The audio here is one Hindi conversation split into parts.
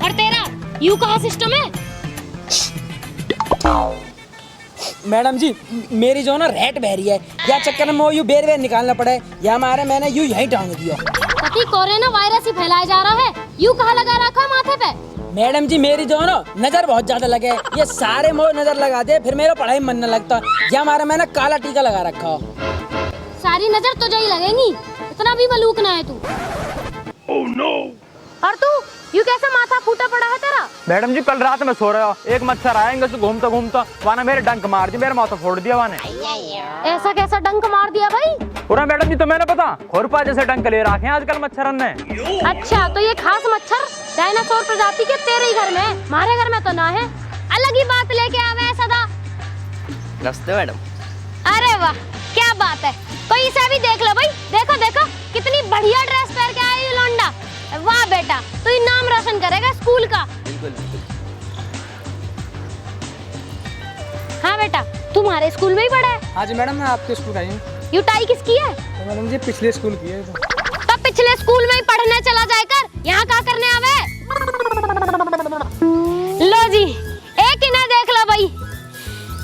और तेरा यू कहाँ सिस्टम है? मैडम जी मेरी जो ना रेट बह रही है, या चक्कर में यू बेर बेर निकालना पड़े, या हमारे मैंने यू यहीं टांग दिया। कभी कोरोना वायरस ही फैलाया जा रहा है, यू कहाँ लगा रखा है माथे पे? मैडम जी मेरी जो ना नजर बहुत ज्यादा लगे, ये सारे मोह नजर लगा दे, फिर मेरा पढ़ाई में मन न लगता। या हमारा मैंने काला टीका लगा रखा हो। सारी नजर तुझे ही लगेगी, इतना भी मलूक ना है तू। Oh no! और तू यू कैसा माथा फूटा पड़ा है तेरा? मैडम जी कल रात में सो रहा हूँ, एक मच्छर आएंगे तो घूमता घूमता वाना मेरे डंक मार दी, मेरा माथा फोड़ दिया वाने। ऐसा कैसा डंक मार दिया भाई? पूरा मैडम जी तो मैंने पता खुरपा जैसे डंक ले रखे हैं आजकल मच्छरन ने। अच्छा तो ये खास मच्छर डायनासोर प्रजाति के तेरे ही घर में है, हमारे घर में तो ना है। अलग ही बात लेके आवे सदा। नमस्ते मैडम। अरे वाह क्या बात है, कोई इसे भी देख लो भाई। देखो देखो कितनी बढ़िया ड्रेस पहन के आई है लौंडा। वाह बेटा तू ही नाम रोशन करेगा स्कूल का। बिल्कुल बिल्कुल। हाँ बेटा तुम हमारे स्कूल में ही पढ़ा है? हाँ जी मैडम मैं आपके स्कूल आई हूँ। यू टाई किसकी है? तो मैडम जी पिछले स्कूल की है। तब पिछले स्कूल में ही पढ़ने चला जाए कर, यहाँ क्या करने आवे? लो जी एक इन्हें देख लो भाई,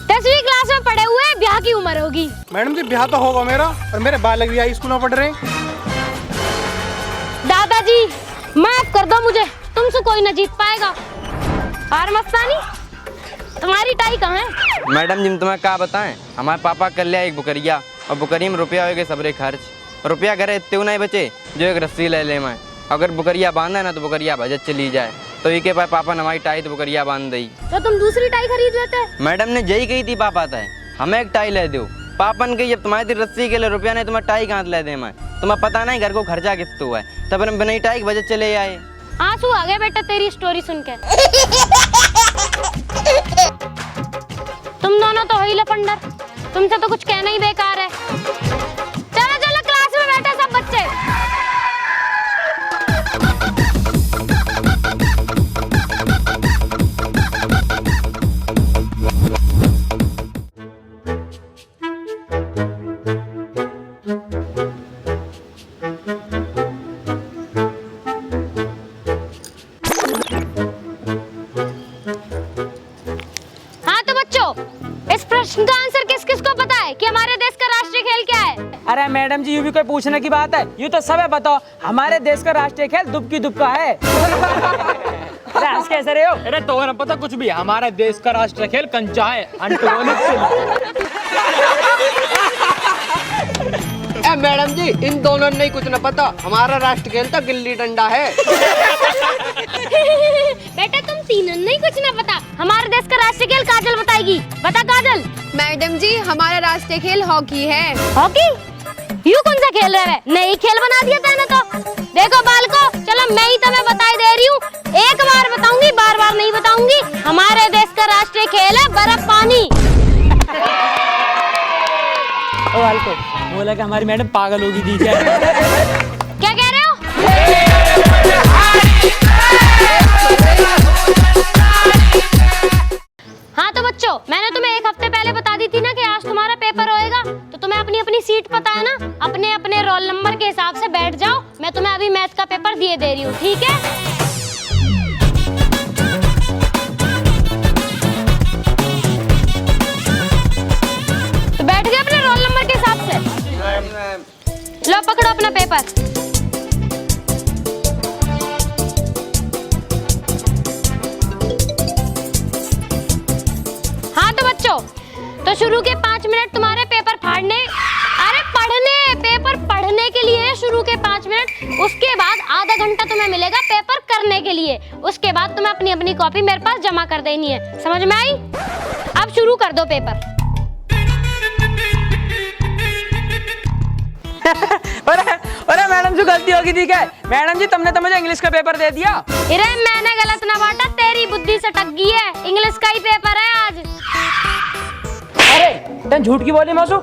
10वीं क्लास में पढ़े हुए, ब्याह की उम्र होगी। मैडम जी ब्याह तो होगा मेरा, और मेरे बालक भी आई स्कूल में पढ़ रहे हैं। दादाजी माफ कर दो मुझे, तुमसे कोई न जीत पाएगा। और मस्तानी तुम्हारी टाई कहाँ है? मैडम जी तुम्हें क्या बताएं, हमारे पापा कर लिया एक बुकरिया, और बुकरी में रुपया हो गए सबरे खर्च। रुपया घरे इतने नहीं बचे जो एक रस्सी ले ले मैं, अगर बुकरिया बांधा है ना तो बुकरिया भजत चली जाए, तो ये के पास पापा ने हमारी टाई तो बुकरिया बांध दी। तो तुम दूसरी टाई खरीद लेते। मैडम ने यही कही थी पापा था हमें एक टाई ले दो, पापन के जब तुम्हारी रस्सी के लिए रुपया नहीं तुम्हें टाई कहाँ ले दे मैं, तुम्हें पता नहीं घर को खर्चा कितना हुआ है, तब हम बिना टाई के बजट चले आए। आंसू आ गए बेटा तेरी स्टोरी सुन के। तुम दोनों तो हो ही लफंडर, तुमसे तो कुछ कहना ही बेकार है। चलो चलो क्लास में बैठे सब बच्चे। इस प्रश्न का आंसर किस किस को पता है कि हमारे देश का राष्ट्रीय खेल क्या है? अरे मैडम जी यू भी कोई पूछने की बात है, यू तो सब है बताओ। हमारे देश का राष्ट्रीय खेल दुबकी दुबका है। अरे हंस कैसे रहे हो? अरे तो ना पता कुछ भी, हमारे देश का राष्ट्रीय खेल कंचा है। मैडम जी इन दोनों ने कुछ न पता, हमारा राष्ट्रीय खेल तो गिल्ली डंडा है। बेटा तुम तीनों नहीं कुछ ना पता, हमारे देश का राष्ट्रीय खेल काजल बताएगी। बता काजल। मैडम जी हमारा राष्ट्रीय खेल हॉकी है। हॉकी? यू कौन सा खेल रहे हैं? नई खेल बना दिया था ना। तो देखो बालको चलो मैं ही तुम्हें बताई दे रही हूँ, एक बार बताऊंगी बार बार नहीं बताऊंगी। हमारे देश का राष्ट्रीय खेल है बर्फ पानी। ओ बालको बोला कि हमारी मैडम पागल होगी दी क्या? क्या कह रहे हो? हाँ तो बच्चों मैंने तुम्हें एक हफ्ते पहले बता दी थी ना कि आज तुम्हारा पेपर होएगा, तो तुम्हें अपनी अपनी सीट पता है ना, अपने अपने रोल नंबर के हिसाब से बैठ जाओ। मैं तुम्हें अभी मैथ का पेपर दिए दे रही हूँ, ठीक है? तो बैठ गए अपने रोल नंबर के हिसाब से? लो पकड़ो अपना पेपर। हाँ तो बच्चों तो शुरू के 5 मिनट तुम्हारे पेपर फाड़ने, अरे पढ़ने, पेपर पढ़ने के लिए शुरू के 5 मिनट, उसके बाद आधा घंटा तुम्हें मिलेगा पेपर करने के लिए। उसके बाद तुम्हें अपनी अपनी कॉपी मेरे पास जमा कर देनी है, समझ में आई? अब शुरू कर दो पेपर। अरे मैडम जी गलती होगी ठीक है। मैडम जी तुमने तो मुझे इंग्लिश का पेपर दे दिया। अरे मैंने गलत ना बांटा, तेरी बुद्धि से टक गई है, इंग्लिश का ही पेपर है आज। अरे तुम झूठ की बोली मौसू।